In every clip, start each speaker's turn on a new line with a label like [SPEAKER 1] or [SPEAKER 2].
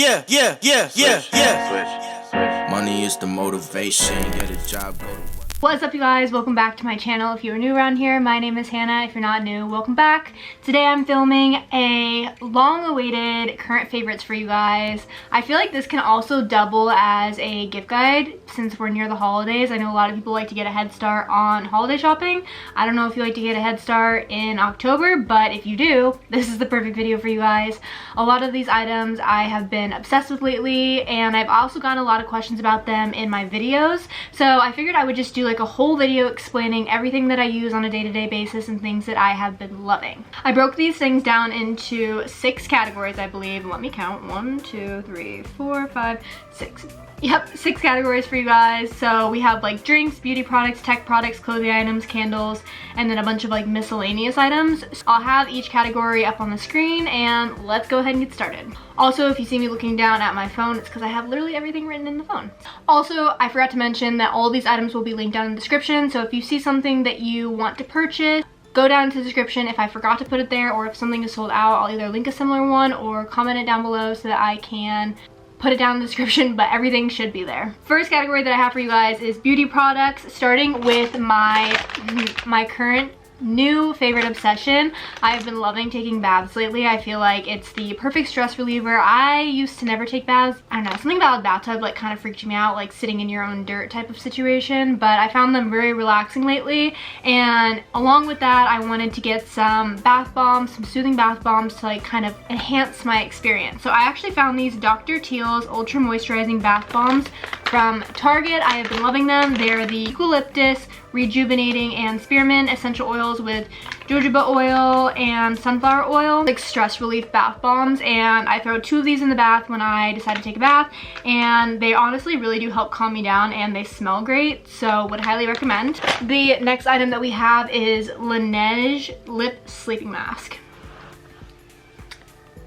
[SPEAKER 1] Yeah. Switch. Money is the motivation. Get a job, go to work.
[SPEAKER 2] What's up, you guys? Welcome back to my channel. If you're new around here, my name is Hannah. If you're not new, welcome back. Today I'm filming a long-awaited current favorites for you guys. I feel like this can also double as a gift guide since we're near the holidays. I know a lot of people like to get a head start on holiday shopping. I don't know if you like to get a head start in October, but if you do, this is the perfect video for you guys. A lot of these items I have been obsessed with lately, and I've also gotten a lot of questions about them in my videos. So I figured I would just do like a whole video explaining everything that I use on a day-to-day basis and things that I have been loving. I broke these things down into 6 categories, I believe. Let me count. 1, 2, 3, 4, 5, 6. Yep, 6 categories for you guys. So we have like drinks, beauty products, tech products, clothing items, candles, and then a bunch of like miscellaneous items. So I'll have each category up on the screen, and let's go ahead and get started. Also, if you see me looking down at my phone, it's because I have literally everything written in the phone. Also, I forgot to mention that all these items will be linked down in the description. So if you see something that you want to purchase, go down to the description. If I forgot to put it there, or if something is sold out, I'll either link a similar one or comment it down below so that I can put it down in the description, but everything should be there. First category that I have for you guys is beauty products, starting with my current new favorite obsession. I've been loving taking baths lately. I feel like it's the perfect stress reliever. I used to never take baths. I don't know, something about a bathtub like kind of freaked me out, like sitting in your own dirt type of situation, but I found them very relaxing lately. And along with that, I wanted to get some bath bombs, some soothing bath bombs to like kind of enhance my experience. So I actually found these Dr. Teal's Ultra Moisturizing Bath Bombs from Target. I have been loving them. They're the eucalyptus, rejuvenating, and spearmint essential oils with jojoba oil and sunflower oil, like stress relief bath bombs. And I throw 2 of these in the bath when I decide to take a bath, and they honestly really do help calm me down, and they smell great, so would highly recommend. The next item that we have is Laneige Lip Sleeping Mask.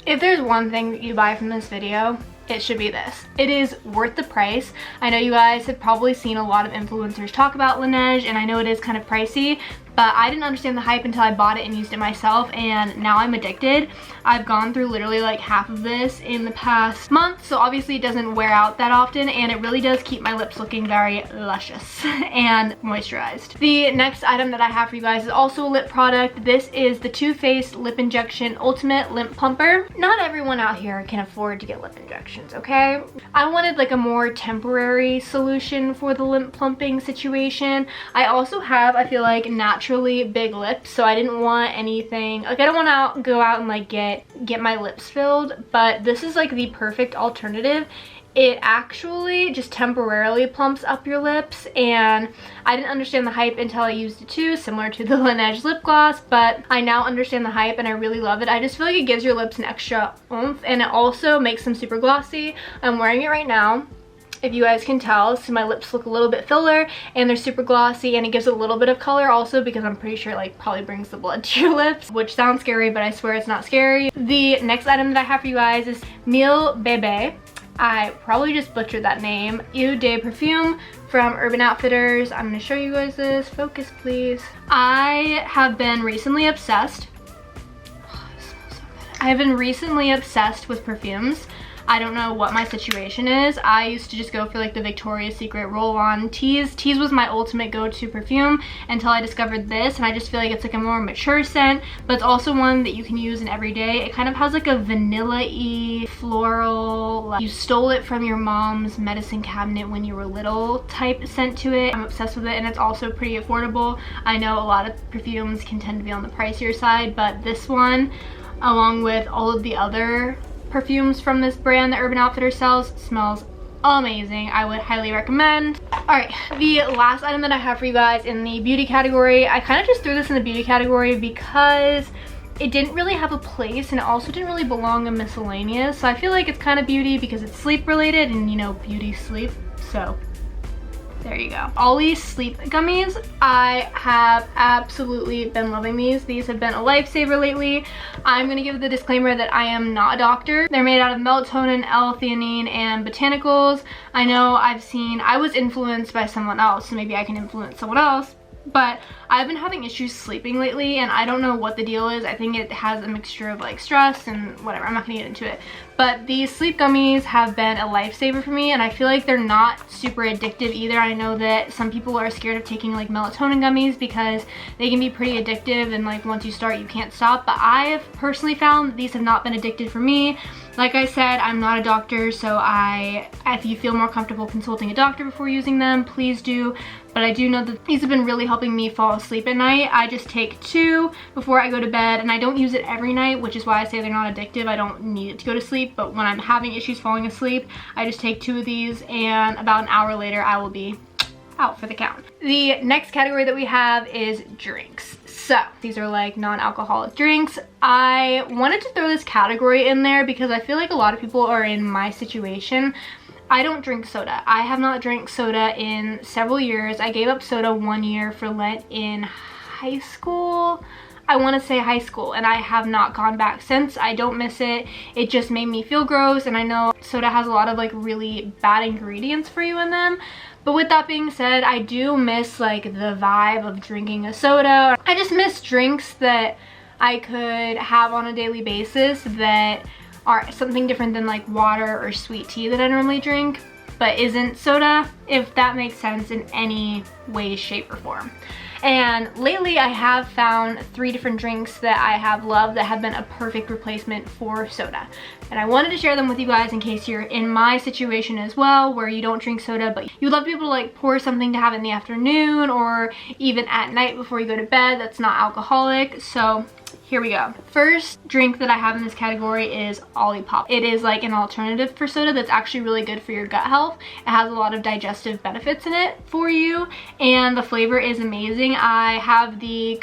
[SPEAKER 2] If there's one thing that you buy from this video, it should be this. It is worth the price. I know you guys have probably seen a lot of influencers talk about Laneige, and I know it is kind of pricey, but I didn't understand the hype until I bought it and used it myself, and now I'm addicted. I've gone through literally like half of this in the past month, so obviously it doesn't wear out that often, and it really does keep my lips looking very luscious and moisturized. The next item that I have for you guys is also a lip product. This is the Too Faced Lip Injection Ultimate Lip Plumper. Not everyone out here can afford to get lip injections, okay? I wanted like a more temporary solution for the lip plumping situation. I also have, I feel like, naturally big lips, so I didn't want anything, like I don't want to go out and like get my lips filled, but this is like the perfect alternative. It actually just temporarily plumps up your lips, and I didn't understand the hype until I used it too, similar to the Laneige lip gloss, but I now understand the hype and I really love it. I just feel like it gives your lips an extra oomph, and it also makes them super glossy. I'm wearing it right now, if you guys can tell, so my lips look a little bit fuller and they're super glossy, and it gives a little bit of color also because I'm pretty sure it like probably brings the blood to your lips, which sounds scary, but I swear it's not scary. The next item that I have for you guys is Mille Bebe. I probably just butchered that name. Eau de Perfume from Urban Outfitters. I'm going to show you guys this. Focus, please. I have been recently obsessed. Oh, it smells so good. I have been recently obsessed with perfumes. I don't know what my situation is. I used to just go for like the Victoria's Secret roll-on teas. Teas was my ultimate go-to perfume until I discovered this, and I just feel like it's like a more mature scent, but it's also one that you can use in every day. It kind of has like a vanilla-y, floral, like you stole it from your mom's medicine cabinet when you were little type scent to it. I'm obsessed with it, and it's also pretty affordable. I know a lot of perfumes can tend to be on the pricier side, but this one, along with all of the other perfumes from this brand that Urban Outfitters sells, smells amazing. I would highly recommend. Alright, the last item that I have for you guys in the beauty category, I kind of just threw this in the beauty category because it didn't really have a place, and it also didn't really belong in miscellaneous, so I feel like it's kind of beauty because it's sleep related, and you know, beauty sleep, so there you go. Ollie's Sleep Gummies. I have absolutely been loving these. These have been a lifesaver lately. I'm gonna give the disclaimer that I am not a doctor. They're made out of melatonin, L-theanine, and botanicals. I know I was influenced by someone else, so maybe I can influence someone else, but I've been having issues sleeping lately, and I don't know what the deal is. I think it has a mixture of like stress and whatever. I'm not gonna get into it. But these sleep gummies have been a lifesaver for me, and I feel like they're not super addictive either. I know that some people are scared of taking like melatonin gummies because they can be pretty addictive, and like once you start you can't stop. But I have personally found that these have not been addictive for me. Like I said, I'm not a doctor, so if you feel more comfortable consulting a doctor before using them, please do. But I do know that these have been really helping me fall asleep at night. I just take 2 before I go to bed, and I don't use it every night, which is why I say they're not addictive. I don't need it to go to sleep, but when I'm having issues falling asleep, I just take 2 of these, and about an hour later I will be out for the count. The next category that we have is drinks. So these are like non-alcoholic drinks. I wanted to throw this category in there because I feel like a lot of people are in my situation. I don't drink soda. I have not drank soda in several years. I gave up soda 1 year for Lent in high school. I want to say high school, and I have not gone back since. I don't miss it. It just made me feel gross, and I know soda has a lot of like really bad ingredients for you in them. But with that being said, I do miss like the vibe of drinking a soda. I just miss drinks that I could have on a daily basis that are something different than like water or sweet tea that I normally drink, but isn't soda, if that makes sense in any way, shape, or form. And lately I have found 3 different drinks that I have loved that have been a perfect replacement for soda. And I wanted to share them with you guys in case you're in my situation as well, where you don't drink soda, but you would love to be able to like pour something to have in the afternoon or even at night before you go to bed that's not alcoholic. So here we go. First drink that I have in this category is Olipop. It is like an alternative for soda that's actually really good for your gut health. It has a lot of digestive benefits in it for you, and the flavor is amazing. I have the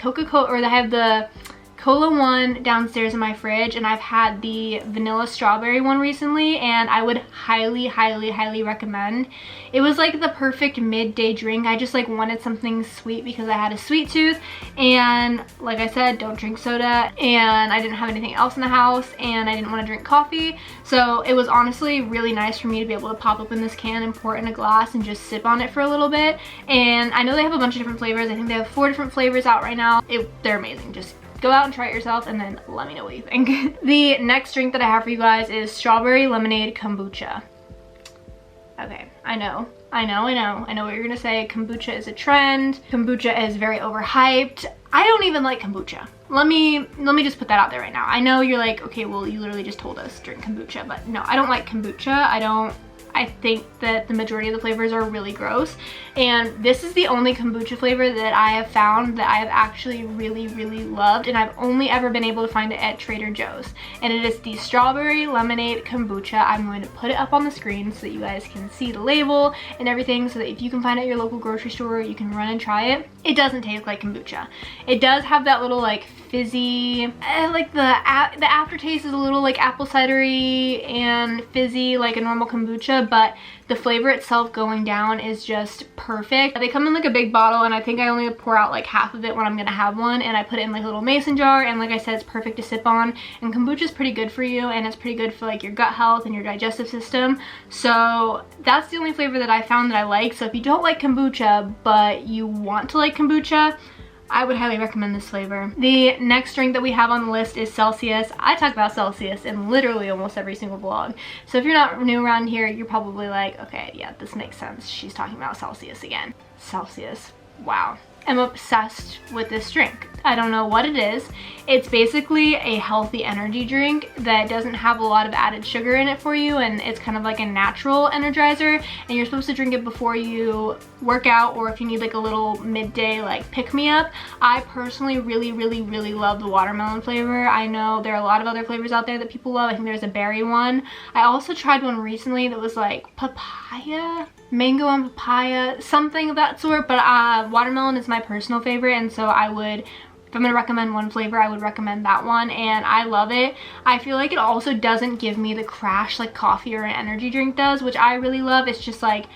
[SPEAKER 2] Cola one downstairs in my fridge, and I've had the vanilla strawberry one recently, and I would highly, highly, highly recommend. It was like the perfect midday drink. I just like wanted something sweet because I had a sweet tooth, and like I said, don't drink soda, and I didn't have anything else in the house, and I didn't want to drink coffee. So it was honestly really nice for me to be able to pop open this can and pour it in a glass and just sip on it for a little bit. And I know they have a bunch of different flavors. I think they have 4 different flavors out right now. They're amazing. Just go out and try it yourself, and then let me know what you think. The next drink that I have for you guys is strawberry lemonade kombucha. Okay, I know what you're gonna say. Kombucha is a trend. Kombucha is very overhyped. I don't even like kombucha. Let me just put that out there right now. I know you're like, okay, well, you literally just told us drink kombucha, but no, I don't like kombucha. I think that the majority of the flavors are really gross, and this is the only kombucha flavor that I have found that I have actually really, really loved, and I've only ever been able to find it at Trader Joe's, and it is the strawberry lemonade kombucha. I'm going to put it up on the screen so that you guys can see the label and everything, so that if you can find it at your local grocery store, you can run and try it. It doesn't taste like kombucha. It does have that little like fizzy, like the aftertaste is a little like apple cidery and fizzy like a normal kombucha, but the flavor itself going down is just perfect. They come in like a big bottle, and I think I only pour out like half of it when I'm gonna have one, and I put it in like a little mason jar, and like I said, it's perfect to sip on. And kombucha is pretty good for you, and it's pretty good for like your gut health and your digestive system. So that's the only flavor that I found that I like. So if you don't like kombucha but you want to like kombucha, I would highly recommend this flavor. The next drink that we have on the list is Celsius. I talk about Celsius in literally almost every single vlog. So if you're not new around here, you're probably like, okay, yeah, this makes sense. She's talking about Celsius again. Celsius, wow. I'm obsessed with this drink. I don't know what it is. It's basically a healthy energy drink that doesn't have a lot of added sugar in it for you, and it's kind of like a natural energizer, and you're supposed to drink it before you work out, or if you need like a little midday like pick-me-up. I personally really, really, really love the watermelon flavor. I know there are a lot of other flavors out there that people love. I think there's a berry one. I also tried one recently that was like papaya, mango and papaya, something of that sort, but watermelon is my personal favorite, and so if I'm gonna recommend one flavor, I would recommend that one, and I love it. I feel like it also doesn't give me the crash like coffee or an energy drink does, which I really love. It's just like,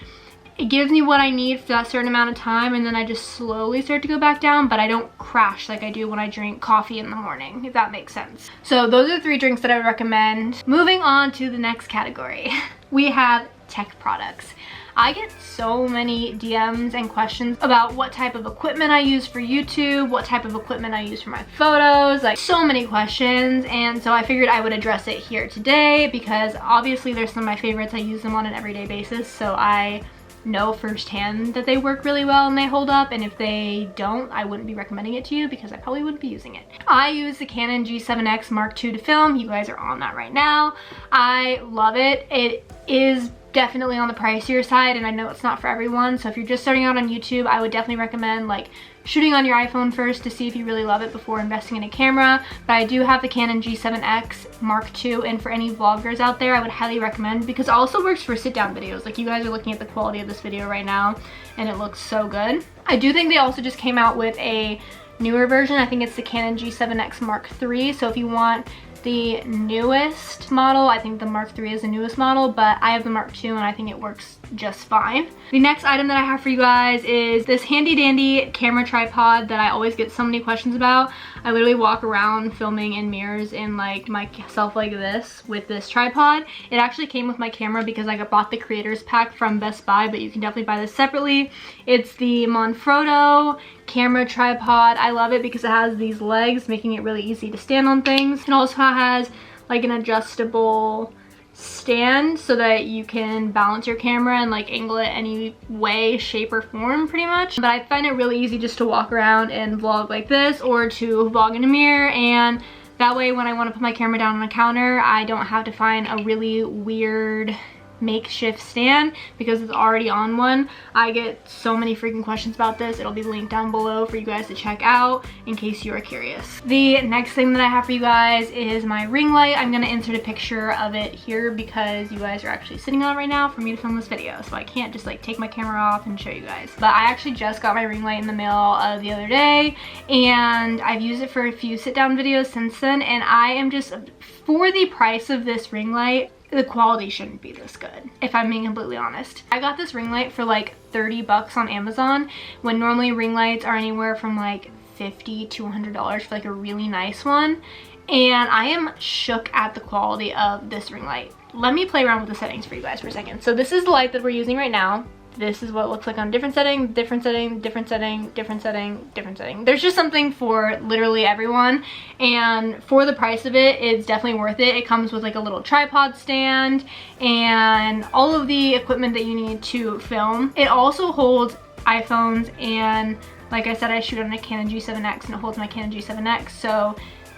[SPEAKER 2] It gives me what I need for that certain amount of time, and then I just slowly start to go back down, but I don't crash like I do when I drink coffee in the morning, if that makes sense. So those are the 3 drinks that I would recommend. Moving on to the next category, we have tech products. I get so many DMs and questions about what type of equipment I use for YouTube, what type of equipment I use for my photos, like so many questions, and so I figured I would address it here today because obviously they're some of my favorites. I use them on an everyday basis, so I know firsthand that they work really well and they hold up, and if they don't, I wouldn't be recommending it to you because I probably wouldn't be using it. I use the Canon G7X Mark II to film. You guys are on that right now. I love it. It is definitely on the pricier side, and I know it's not for everyone, so if you're just starting out on YouTube, I would definitely recommend like shooting on your iPhone first to see if you really love it before investing in a camera. But I do have the Canon G7X Mark II, and for any vloggers out there, I would highly recommend because it also works for sit-down videos. Like you guys are looking at the quality of this video right now, and it looks so good. I do think they also just came out with a newer version. I think it's the Canon G7X Mark III, so if you want the newest model, I think the Mark III is the newest model, but I have the Mark II and I think it works just fine. The next item that I have for you guys is this handy dandy camera tripod that I always get so many questions about. I literally walk around filming in mirrors in like myself like this with this tripod. It actually came with my camera because I bought the creators pack from Best Buy, but you can definitely buy this separately. It's the Manfrotto camera tripod. I love it because it has these legs, making it really easy to stand on things. It also has like an adjustable stand so that you can balance your camera and like angle it any way, shape, or form pretty much. But I find it really easy just to walk around and vlog like this, or to vlog in a mirror, and that way when I want to put my camera down on a counter, I don't have to find a really weird makeshift stand because it's already on one. I get so many freaking questions about this. It'll be linked down below for you guys to check out in case you are curious. The next thing that I have for you guys is my ring light. I'm gonna insert a picture of it here because you guys are actually sitting on it right now for me to film this video, so I can't just like take my camera off and show you guys. But I actually just got my ring light in the mail the other day, and I've used it for a few sit down videos since then, and I am just, for the price of this ring light, the quality shouldn't be this good, if I'm being completely honest. I got this ring light for like 30 bucks on Amazon, when normally ring lights are anywhere from like $50 to $100 for like a really nice one, and I am shook at the quality of this ring light. Let me play around with the settings for you guys for a second. So this is the light that we're using right now. This is what it looks like on different setting, different setting, different setting, different setting, different setting. There's just something for literally everyone, and for the price of it, it's definitely worth it. It comes with like a little tripod stand and all of the equipment that you need to film. It also holds iPhones, and like I said, I shoot on a Canon G7X and it holds my Canon G7X, so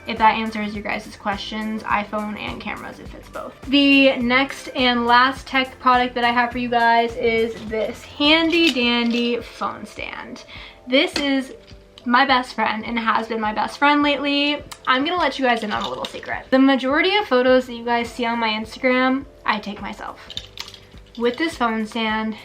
[SPEAKER 2] if that answers your guys' questions, iPhone and cameras, it fits both. The next and last tech product that I have for you guys is this handy dandy phone stand. This is my best friend and has been my best friend lately. I'm gonna let you guys in on a little secret. The majority of photos that you guys see on my Instagram, I take myself. With this phone stand,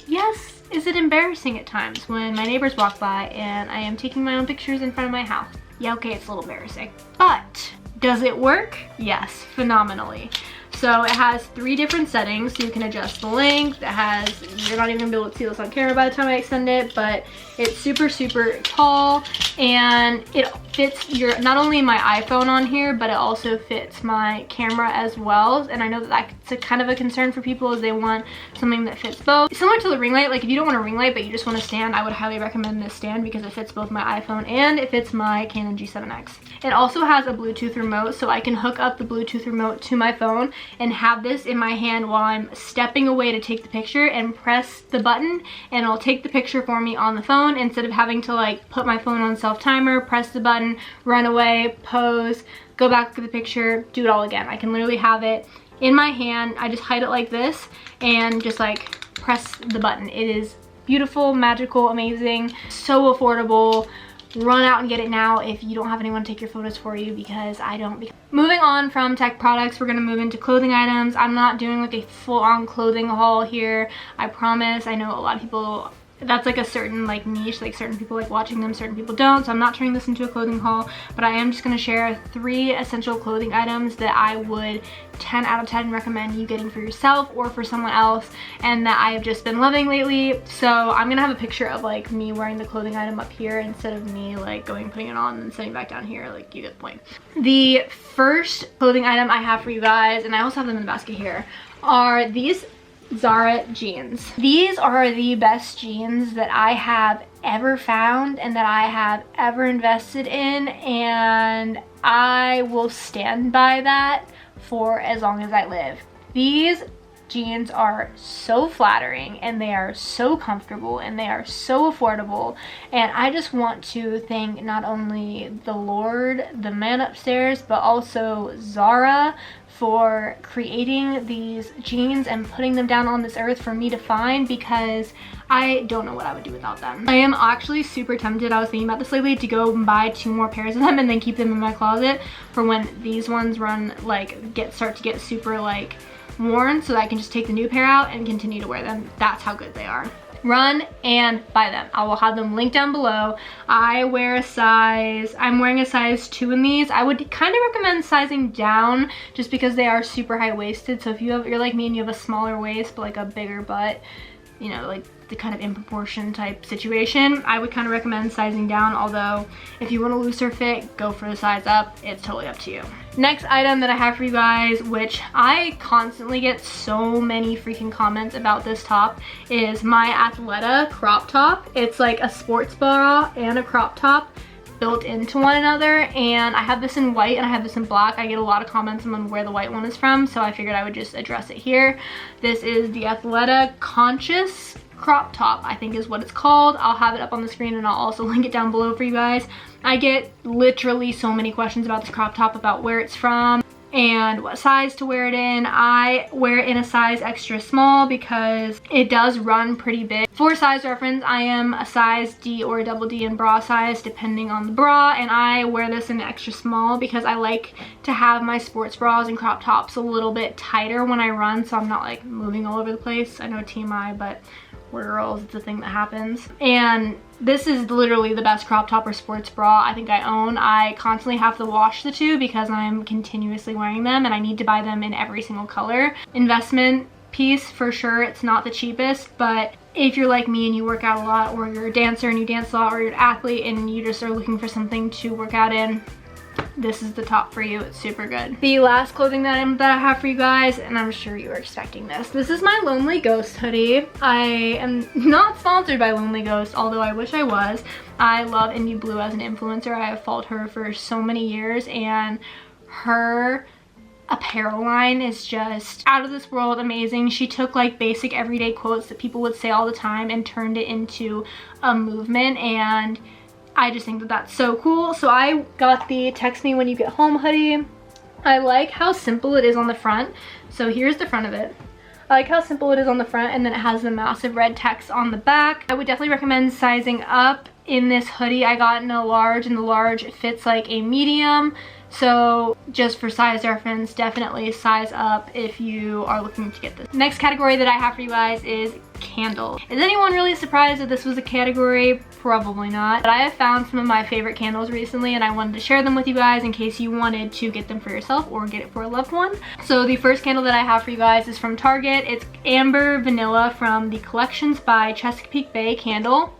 [SPEAKER 2] yes, is it embarrassing at times when my neighbors walk by and I am taking my own pictures in front of my house? Yeah, okay, it's a little embarrassing. But does it work? Yes, phenomenally. So it has 3 different settings, so you can adjust the length. It has, you're not even gonna be able to see this on camera by the time I extend it, but it's super, super tall, and it fits your, not only my iPhone on here, but it also fits my camera as well. And I know that that's a kind of a concern for people, is they want something that fits both. Similar to the ring light, like if you don't want a ring light but you just want a stand, I would highly recommend this stand because it fits both my iPhone and it fits my Canon G7X. It also has a Bluetooth remote, so I can hook up the Bluetooth remote to my phone and have this in my hand while I'm stepping away to take the picture, and press the button and it'll take the picture for me on the phone instead of having to like put my phone on self timer, press the button, run away, pose, go back to the picture, do it all again. I can literally have it in my hand. I just hide it like this and just like press the button. It is beautiful, magical, amazing, so affordable. Run out and get it now if you don't have anyone to take your photos for you, because I don't. Moving on from tech products, we're gonna move into clothing items. I'm not doing like a full-on clothing haul here, I promise. I know a lot of people that's like a certain like niche, like certain people like watching them, certain people don't. So I'm not turning this into a clothing haul, but I am just gonna share 3 essential clothing items that I would 10 out of 10 recommend you getting for yourself or for someone else, and that I have just been loving lately. So I'm gonna have a picture of like me wearing the clothing item up here instead of me like going putting it on and sitting back down here. Like, you get the point. The first clothing item I have for you guys, and I also have them in the basket here, are these Zara jeans. These are the best jeans that I have ever found and that I have ever invested in, and I will stand by that for as long as I live. These jeans are so flattering, and they are so comfortable, and they are so affordable, and I just want to thank not only the Lord, the man upstairs, but also Zara for creating these jeans and putting them down on this earth for me to find, because I don't know what I would do without them. I am actually super tempted, I was thinking about this lately, to go and buy 2 more pairs of them and then keep them in my closet for when these ones run like start to get super like worn, so that I can just take the new pair out and continue to wear them. That's how good they are. Run and buy them. I will have them linked down below. I'm wearing a size 2 in these. I would kind of recommend sizing down just because they are super high-waisted. So if you're like me and you have a smaller waist but like a bigger butt, you know, like the kind of in proportion type situation, I would kind of recommend sizing down. Although if you want a looser fit, go for the size up. It's totally up to you. Next item that I have for you guys, which I constantly get so many freaking comments about this top, is my Athleta crop top. It's like a sports bra and a crop top built into one another, and I have this in white and I have this in black. I get a lot of comments on where the white one is from, so I figured I would just address it here. This is the Athleta Conscious crop top, I think is what it's called. I'll have it up on the screen and I'll also link it down below for you guys. I get literally so many questions about this crop top, about where it's from and what size to wear it in. I wear it in a size extra small because it does run pretty big. For size reference, I am a size D or a double D in bra size depending on the bra, and I wear this in extra small because I like to have my sports bras and crop tops a little bit tighter when I run, so I'm not like moving all over the place. I know TMI, but we're girls, it's a thing that happens. And this is literally the best crop top or sports bra I think I own. I constantly have to wash the 2 because I'm continuously wearing them, and I need to buy them in every single color. Investment piece for sure. It's not the cheapest, but if you're like me and you work out a lot, or you're a dancer and you dance a lot, or you're an athlete and you just are looking for something to work out in, this is the top for you. It's super good. The last clothing item that I have for you guys, and I'm sure you were expecting this. This is my Lonely Ghost hoodie. I am not sponsored by Lonely Ghost, although I wish I was. I love Indie Blue as an influencer. I have followed her for so many years, and her apparel line is just out of this world amazing. She took like basic everyday quotes that people would say all the time and turned it into a movement, and I just think that that's so cool. So I got the Text Me When You Get Home hoodie. I like how simple it is on the front. So here's the front of it. I like how simple it is on the front, and then it has the massive red text on the back. I would definitely recommend sizing up in this hoodie. I got in a large, and the large fits like a medium. So just for size reference, definitely size up if you are looking to get this. Next category that I have for you guys is candles. Is anyone really surprised that this was a category? Probably not. But I have found some of my favorite candles recently, and I wanted to share them with you guys in case you wanted to get them for yourself or get it for a loved one. So the first candle that I have for you guys is from Target. It's Amber Vanilla from the Collections by Chesapeake Bay candle.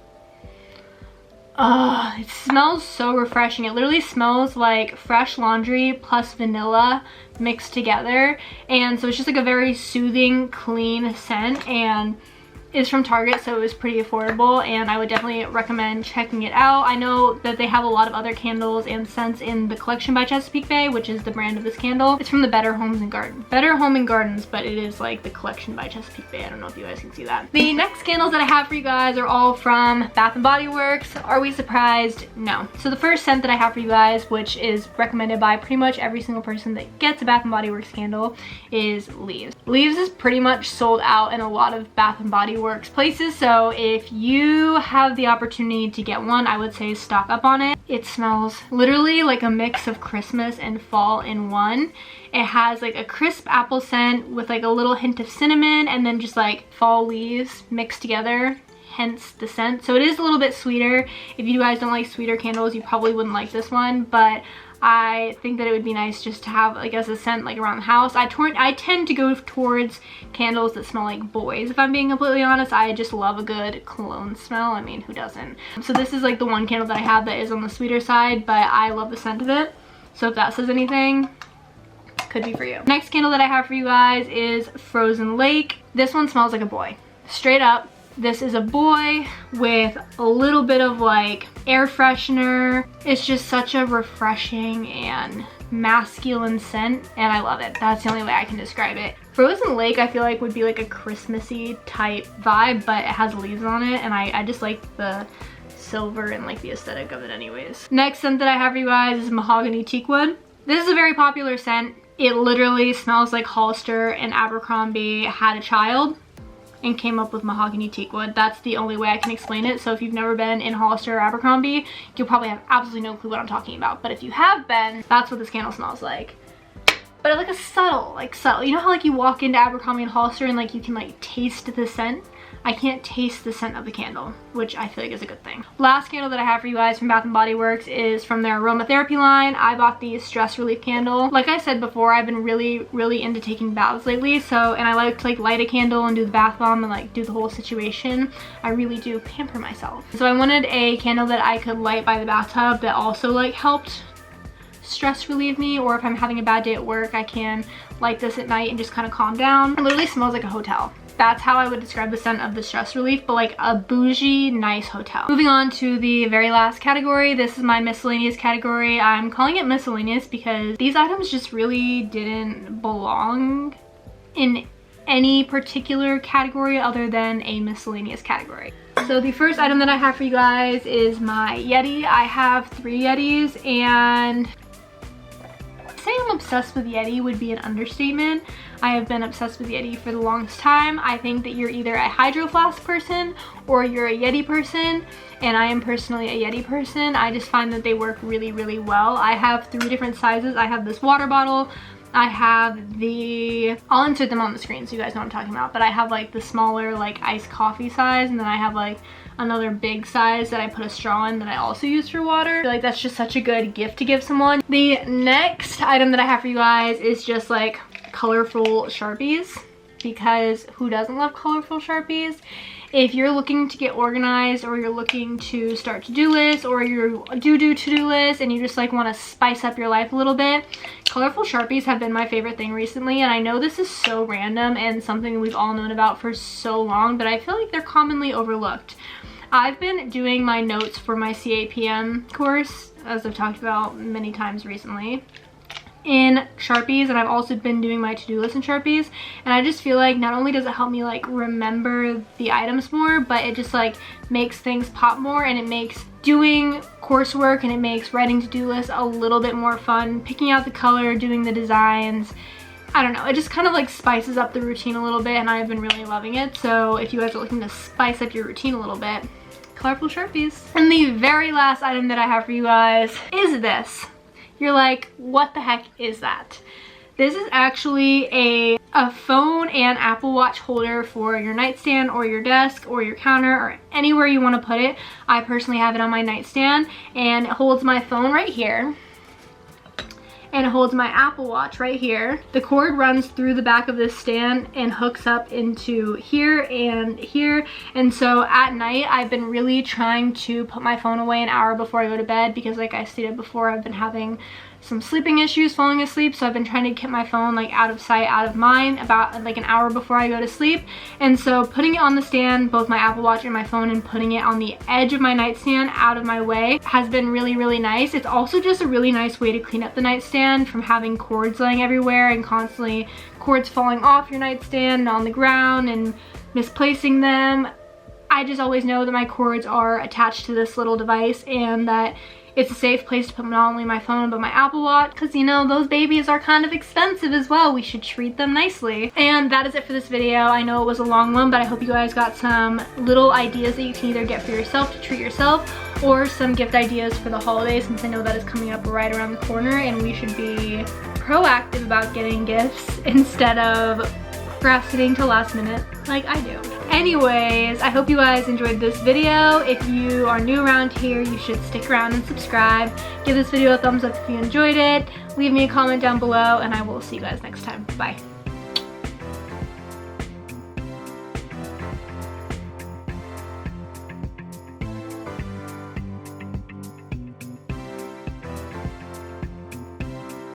[SPEAKER 2] It smells so refreshing. It literally smells like fresh laundry plus vanilla mixed together, and so it's just like a very soothing, clean scent, and it's from Target, so it was pretty affordable, and I would definitely recommend checking it out. I know that they have a lot of other candles and scents in the Collection by Chesapeake Bay, which is the brand of this candle. It's from the Better Home and Gardens, but it is like the Collection by Chesapeake Bay. I don't know if you guys can see that. The next candles that I have for you guys are all from Bath & Body Works. Are we surprised? No. So the first scent that I have for you guys, which is recommended by pretty much every single person that gets a Bath & Body Works candle, is Leaves. Leaves is pretty much sold out in a lot of Bath & Body Works places, so if you have the opportunity to get one, I would say stock up on it. It smells literally like a mix of Christmas and fall in one. It has like a crisp apple scent with like a little hint of cinnamon, and then just like fall leaves mixed together. hence the scent. So it is a little bit sweeter. If you guys don't like sweeter candles, you probably wouldn't like this one, but I think that it would be nice just to have like as a scent like around the house. I tend to go towards candles that smell like boys, if I'm being completely honest. I just love a good cologne smell. I mean, who doesn't? So this is like the one candle that I have that is on the sweeter side, but I love the scent of it. So if that says anything, could be for you. Next candle that I have for you guys is Frozen Lake. This one smells like a boy. Straight up, this is a boy with a little bit of like air freshener. It's just such a refreshing and masculine scent, and I love it. That's the only way I can describe it. Frozen Lake I feel like would be like a Christmassy type vibe, but it has leaves on it, and I just like the silver and like the aesthetic of it anyways. Next scent that I have for you guys is Mahogany Teakwood. This is a very popular scent. It literally smells like Hollister and Abercrombie had a child and came up with Mahogany Teakwood. That's the only way I can explain it. So if you've never been in Hollister or Abercrombie, you'll probably have absolutely no clue what I'm talking about. But if you have been, that's what this candle smells like. But like a subtle. You know how like you walk into Abercrombie and Hollister and like you can like taste the scent? I can't taste the scent of the candle, which I feel like is a good thing. Last candle that I have for you guys from Bath & Body Works is from their aromatherapy line. I bought the stress relief candle. Like I said before, I've been really into taking baths lately, and I like to like light a candle and do the bath bomb and like do the whole situation. I really do pamper myself. So I wanted a candle that I could light by the bathtub that also like helped stress relieve me, or if I'm having a bad day at work, I can light this at night and just kind of calm down. It literally smells like a hotel. That's how I would describe the scent of the stress relief, but like a bougie, nice hotel. Moving on to the very last category. This is my miscellaneous category. I'm calling it miscellaneous because these items just really didn't belong in any particular category other than a miscellaneous category. So the first item that I have for you guys is my Yeti. I have 3 Yetis, and saying I'm obsessed with Yeti would be an understatement. I have been obsessed with Yeti for the longest time. I think that you're either a Hydro Flask person or you're a Yeti person, and I am personally a Yeti person. I just find that they work really well. I have 3 different sizes. I have this water bottle, I have the, I'll insert them on the screen so you guys know what I'm talking about, but I have like the smaller like iced coffee size, and then I have like another big size that I put a straw in that I also use for water. I feel like that's just such a good gift to give someone. The next item that I have for you guys is just like colorful Sharpies, because who doesn't love colorful Sharpies? If you're looking to get organized, or you're looking to start to-do lists, or you do to-do lists and you just like want to spice up your life a little bit, colorful Sharpies have been my favorite thing recently. And I know this is so random and something we've all known about for so long, but I feel like they're commonly overlooked. I've been doing my notes for my CAPM course, as I've talked about many times recently, in Sharpies, and I've also been doing my to-do list in Sharpies, and I just feel like not only does it help me like remember the items more, but it just like makes things pop more, and it makes doing coursework and it makes writing to-do lists a little bit more fun. Picking out the color, doing the designs, I don't know, it just kind of like spices up the routine a little bit, and I've been really loving it. So if you guys are looking to spice up your routine a little bit, colorful Sharpies. And the very last item that I have for you guys is this. You're like, what the heck is that? This is actually a phone and Apple Watch holder for your nightstand or your desk or your counter or anywhere you want to put it. I personally have it on my nightstand, and it holds my phone right here, and it holds my Apple Watch right here. The cord runs through the back of this stand and hooks up into here and here. And so at night, I've been really trying to put my phone away an hour before I go to bed, because like I stated before, I've been having some sleeping issues, falling asleep, so I've been trying to keep my phone like out of sight, out of mind, about like an hour before I go to sleep. And so putting it on the stand, both my Apple Watch and my phone, and putting it on the edge of my nightstand out of my way has been really nice. It's also just a really nice way to clean up the nightstand from having cords laying everywhere and constantly cords falling off your nightstand and on the ground and misplacing them. I just always know that my cords are attached to this little device, and that it's a safe place to put not only my phone but my Apple Watch, because you know those babies are kind of expensive as well. We should treat them nicely. And that is it for this video. I know it was a long one, but I hope you guys got some little ideas that you can either get for yourself to treat yourself, or some gift ideas for the holidays, since I know that is coming up right around the corner and we should be proactive about getting gifts instead of procrastinating till last minute like I do. Anyways, I hope you guys enjoyed this video. If you are new around here, you should stick around and subscribe. Give this video a thumbs up if you enjoyed it. Leave me a comment down below, and I will see you guys next time. Bye.